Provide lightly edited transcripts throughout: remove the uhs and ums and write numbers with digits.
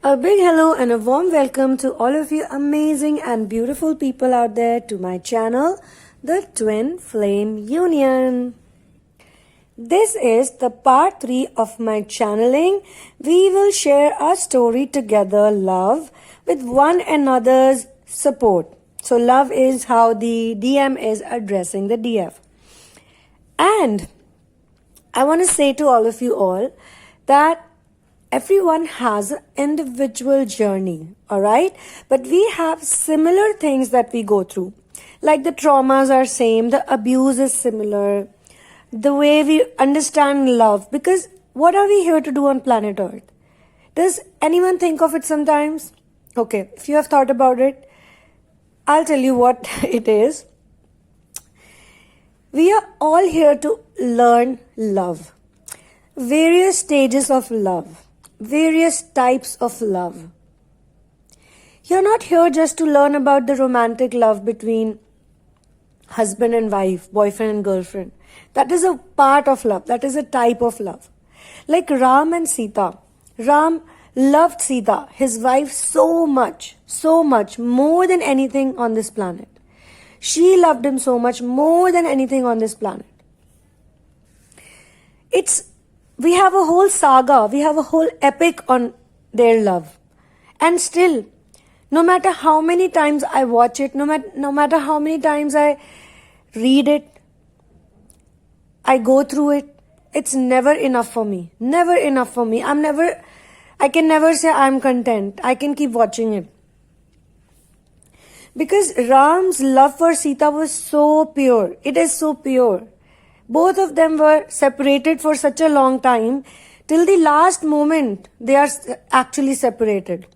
A big hello and a warm welcome to all of you amazing and beautiful people out there to my channel, The Twin Flame Union. This is the part 3 of my channeling. We will share our story together, love, with one another's support. So love is how the DM is addressing the DF. And I want to say to all of you all that everyone has an individual journey, alright? But we have similar things that we go through. Like the traumas are same, the abuse is similar, the way we understand love. Because what are we here to do on planet Earth? Does anyone think of it sometimes? Okay, if you have thought about it, I'll tell you what it is. We are all here to learn love. Various stages of love. Various types of love. You're not here just to learn about the romantic love between husband and wife, boyfriend and girlfriend. That is a part of love. That is a type of love. Like Ram and Sita. Ram loved Sita, his wife, so much, more than anything on this planet. She loved him so much, more than anything on this planet. We have a whole saga, we have a whole epic on their love. And still, no matter how many times I watch it, no matter how many times I read it, I go through it, it's never enough for me. Never enough for me. I can never say I'm content. I can keep watching it. Because Ram's love for Sita was so pure. It is so pure. Both of them were separated for such a long time. Till the last moment, they are actually separated.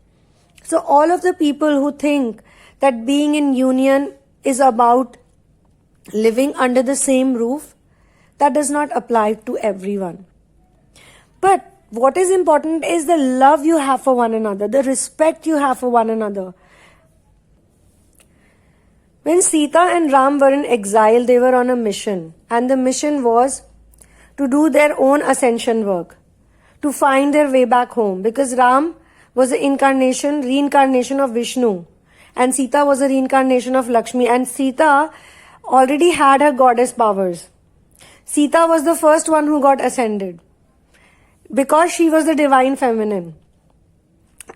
So all of the people who think that being in union is about living under the same roof, that does not apply to everyone. But what is important is the love you have for one another, the respect you have for one another. When Sita and Ram were in exile, they were on a mission. And the mission was to do their own ascension work, to find their way back home. Because Ram was the reincarnation of Vishnu. And Sita was a reincarnation of Lakshmi. And Sita already had her goddess powers. Sita was the first one who got ascended. Because she was the divine feminine.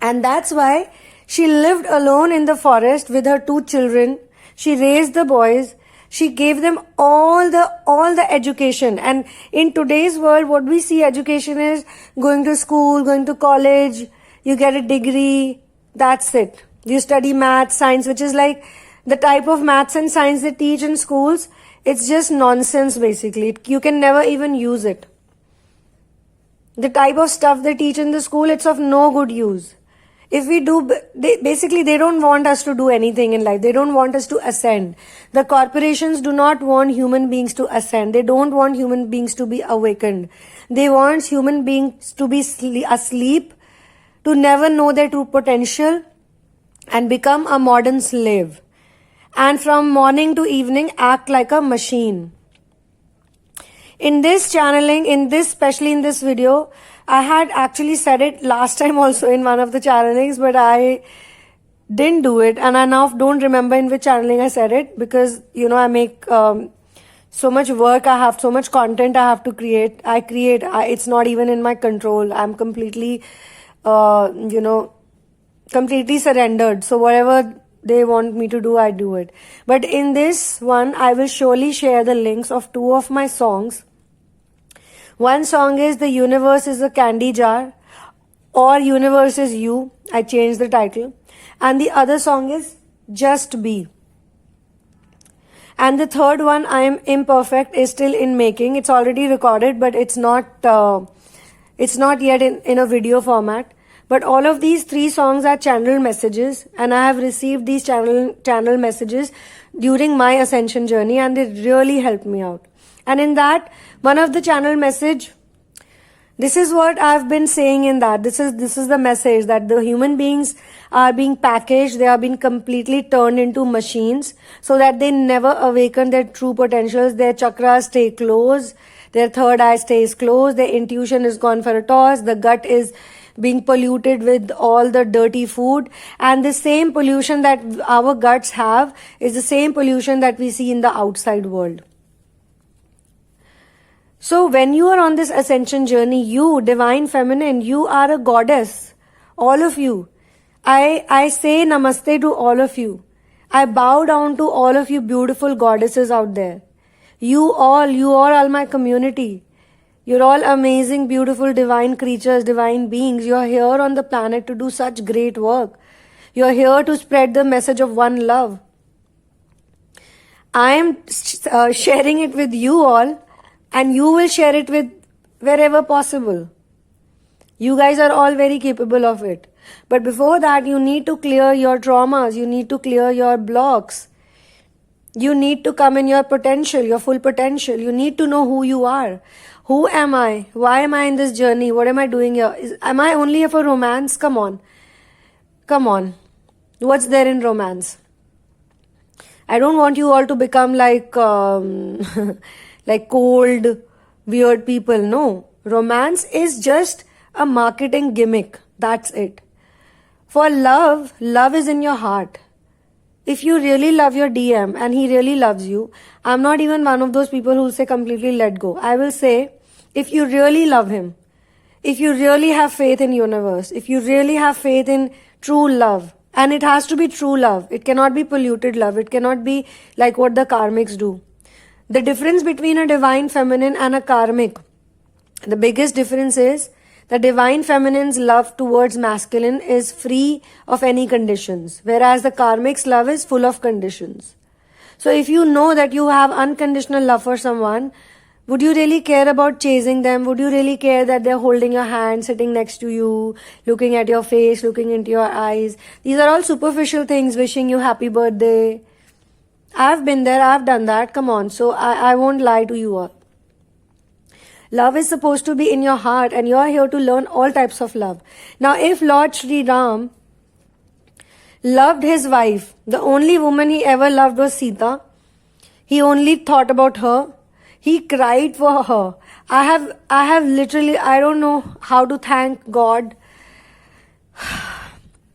And that's why she lived alone in the forest with her 2 children. She raised the boys. She gave them all the education. And in today's world, what we see education is going to school, going to college, you get a degree, that's it. You study maths, science, which is like the type of maths and science they teach in schools. It's just nonsense basically. You can never even use it. The type of stuff they teach in the school, it's of no good use. If we do, they don't want us to do anything in life. They don't want us to ascend. The corporations do not want human beings to ascend. They don't want human beings to be awakened. They want human beings to be asleep, to never know their true potential and become a modern slave. And from morning to evening, act like a machine. In this channeling, especially in this video, I had actually said it last time also in one of the channelings, but I didn't do it. And I now don't remember in which channeling I said it because, I make so much work. I have so much content I have to create. It's not even in my control. I'm completely, completely surrendered. So whatever they want me to do, I do it. But in this one, I will surely share the links of 2 of my songs. One song is The Universe is a Candy Jar or Universe is You. I changed the title. And the other song is Just Be. And the third one, I Am Imperfect, is still in making. It's already recorded, but it's not yet in a video format. But all of these 3 songs are channel messages, and I have received these channel messages during my ascension journey, and they really helped me out. And in that, one of the channel message, this is what I've been saying in that. This is the message that the human beings are being packaged. They are being completely turned into machines so that they never awaken their true potentials. Their chakras stay closed. Their third eye stays closed. Their intuition is gone for a toss. The gut is being polluted with all the dirty food. And the same pollution that our guts have is the same pollution that we see in the outside world. So when you are on this ascension journey, you, divine feminine, you are a goddess. All of you. I say namaste to all of you. I bow down to all of you beautiful goddesses out there. You all are my community. You're all amazing, beautiful, divine creatures, divine beings. You're here on the planet to do such great work. You're here to spread the message of one love. I am sharing it with you all, and you will share it with wherever possible. You guys are all very capable of it. But before that, you need to clear your traumas. You need to clear your blocks. You need to come in your potential, your full potential. You need to know who you are. Who am I? Why am I in this journey? What am I doing here? Am I only here for romance? Come on. Come on. What's there in romance? I don't want you all to become like like cold, weird people. No. Romance is just a marketing gimmick. That's it. For love, love is in your heart. If you really love your DM and he really loves you, I'm not even one of those people who will say completely let go. I will say, if you really love him, if you really have faith in universe, if you really have faith in true love, and it has to be true love. It cannot be polluted love. It cannot be like what the karmics do. The difference between a divine feminine and a karmic, the biggest difference is the divine feminine's love towards masculine is free of any conditions, whereas the karmic's love is full of conditions. So if you know that you have unconditional love for someone, would you really care about chasing them? Would you really care that they're holding your hand, sitting next to you, looking at your face, looking into your eyes? These are all superficial things, wishing you happy birthday. I've been there, I've done that, come on. So I won't lie to you all. Love is supposed to be in your heart, and you are here to learn all types of love. Now, if Lord Sri Ram loved his wife, the only woman he ever loved was Sita. He only thought about her. He cried for her. I have literally, I don't know how to thank God.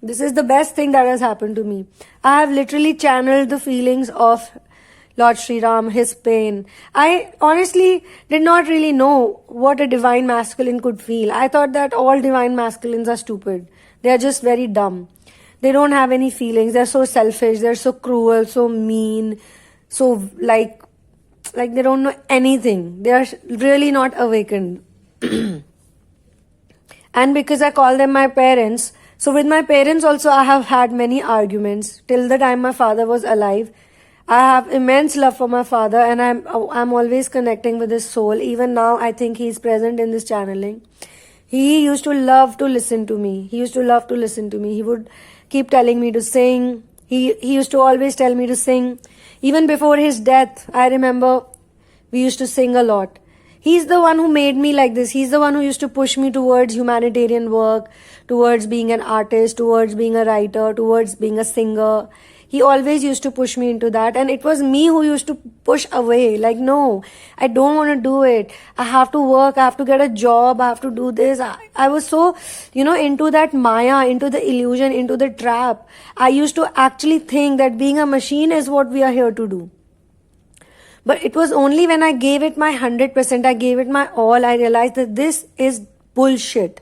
This is the best thing that has happened to me. I have literally channeled the feelings of Lord Sri Ram, his pain. I honestly did not really know what a divine masculine could feel. I thought that all divine masculines are stupid. They are just very dumb. They don't have any feelings. They're so selfish. They're so cruel, so mean, so like they don't know anything. They are really not awakened. And because I call them my parents, so with my parents also I have had many arguments till the time my father was alive. I have immense love for my father, and I'm always connecting with his soul. Even now, I think he's present in this channeling. He used to love to listen to me. He would keep telling me to sing. He used to always tell me to sing. Even before his death, I remember we used to sing a lot. He's the one who made me like this. He's the one who used to push me towards humanitarian work, towards being an artist, towards being a writer, towards being a singer. He always used to push me into that, and it was me who used to push away. Like, no, I don't want to do it. I have to work. I have to get a job. I have to do this. I was so, into that maya, into the illusion, into the trap. I used to actually think that being a machine is what we are here to do. But it was only when I gave it my 100%, I gave it my all, I realized that this is bullshit.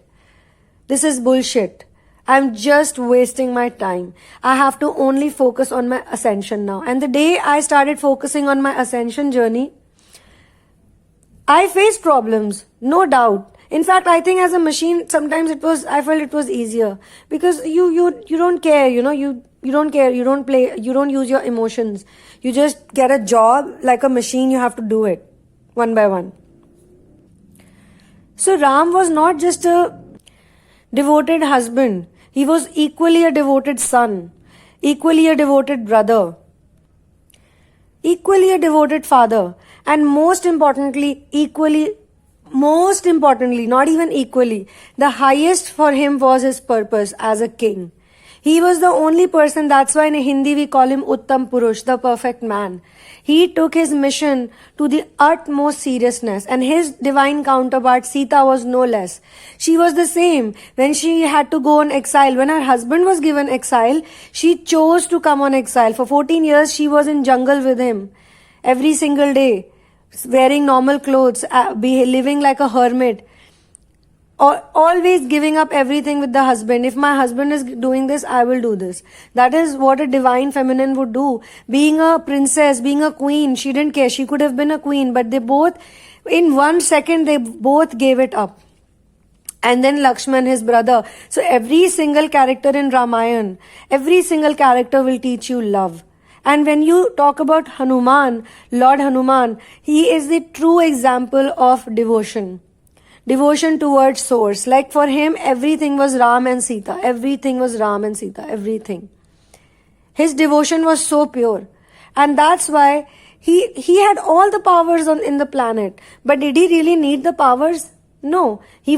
This is bullshit. I'm just wasting my time. I have to only focus on my ascension now. And the day I started focusing on my ascension journey, I faced problems, no doubt. In fact, I think as a machine, sometimes I felt it was easier. Because you don't care, you don't care, you don't play, you don't use your emotions. You just get a job like a machine, you have to do it, one by one. So Ram was not just a devoted husband. He was equally a devoted son, equally a devoted brother, equally a devoted father, and most importantly, not even equally, the highest for him was his purpose as a king. He was the only person, that's why in Hindi we call him Uttam Purush, the perfect man. He took his mission to the utmost seriousness, and his divine counterpart Sita was no less. She was the same. When she had to go on exile, when her husband was given exile, she chose to come on exile. For 14 years, she was in jungle with him every single day, wearing normal clothes, living like a hermit. Always giving up everything with the husband. If my husband is doing this, I will do this. That is what a divine feminine would do. Being a princess, being a queen, she didn't care. She could have been a queen, but they both, in 1 second, they both gave it up. And then Lakshman, his brother. So every single character in Ramayana, every single character will teach you love. And when you talk about Hanuman, Lord Hanuman, he is the true example of devotion. Devotion towards source. Like for him, everything was Ram and Sita. Everything was Ram and Sita. Everything. His devotion was so pure. And that's why he had all the powers in the planet. But did he really need the powers? No. He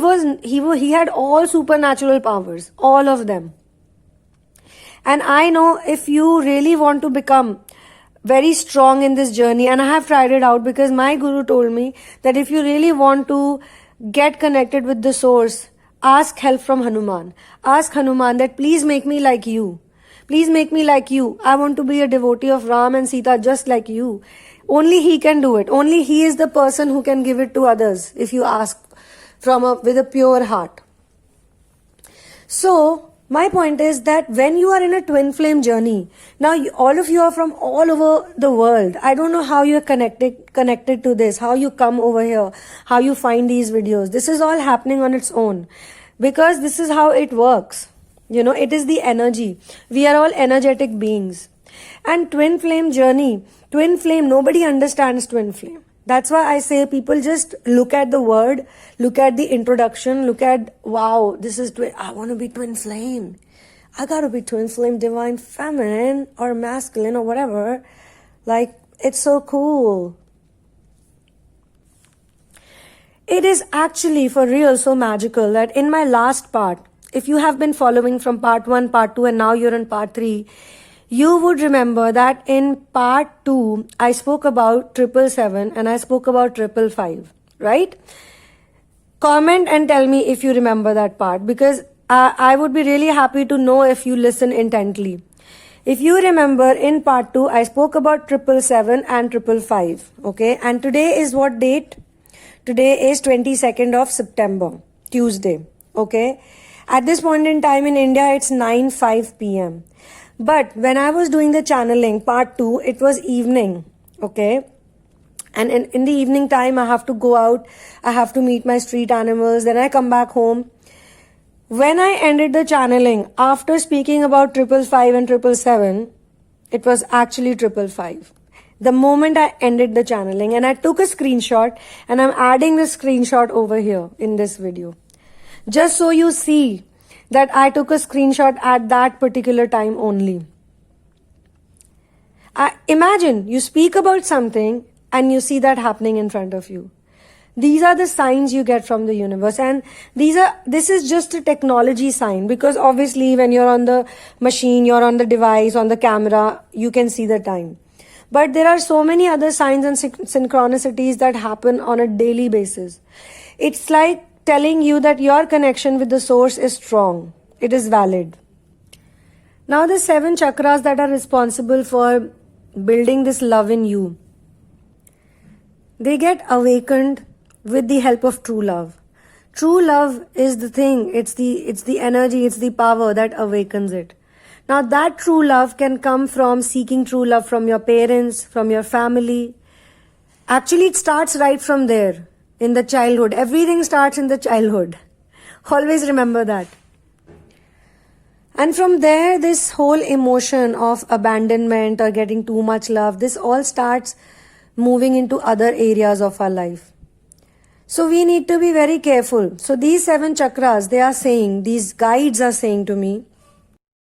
had all supernatural powers. All of them. And I know if you really want to become very strong in this journey, and I have tried it out because my guru told me that if you really want to get connected with the source, ask help from Hanuman. Ask Hanuman that please make me like you. Please make me like you. I want to be a devotee of Ram and Sita just like you. Only he can do it. Only he is the person who can give it to others if you ask with a pure heart. So, my point is that when you are in a twin flame journey, now all of you are from all over the world. I don't know how you're connected to this, how you come over here, how you find these videos. This is all happening on its own because this is how it works. You know, it is the energy. We are all energetic beings. And twin flame journey, twin flame, nobody understands twin flame. That's why I say people just look at the word, look at the introduction, look at, wow, this is I want to be twin flame. I gotta be twin flame, divine feminine or masculine or whatever. Like, it's so cool. It is actually for real so magical that in my last part, if you have been following from part 1, part 2 and now you're in part 3, you would remember that in part 2, I spoke about 777 and I spoke about 555, right? Comment and tell me if you remember that part because I would be really happy to know if you listen intently. If you remember in part 2, I spoke about 777 and 555, okay? And today is what date? Today is 22nd of September, Tuesday, okay? At this point in time in India, it's 9:05 p.m. But when I was doing the channeling, part 2, it was evening, okay? And in the evening time, I have to go out, I have to meet my street animals, then I come back home. When I ended the channeling, after speaking about 555 and 777, it was actually 555. The moment I ended the channeling, and I took a screenshot, and I'm adding the screenshot over here in this video. Just so you see that I took a screenshot at that particular time only. Imagine you speak about something and you see that happening in front of you. These are the signs you get from the universe, and this is just a technology sign because obviously when you're on the machine, you're on the device, on the camera, you can see the time. But there are so many other signs and synchronicities that happen on a daily basis. It's like telling you that your connection with the source is strong. It is valid. Now the 7 chakras that are responsible for building this love in you, they get awakened with the help of true love. True love is the thing. It's the energy, it's the power that awakens it. Now that true love can come from seeking true love from your parents, from your family. Actually, it starts right from there. In the childhood. Everything starts in the childhood. Always remember that. And from there, this whole emotion of abandonment or getting too much love, this all starts moving into other areas of our life. So we need to be very careful. So these 7 chakras, they are saying, these guides are saying to me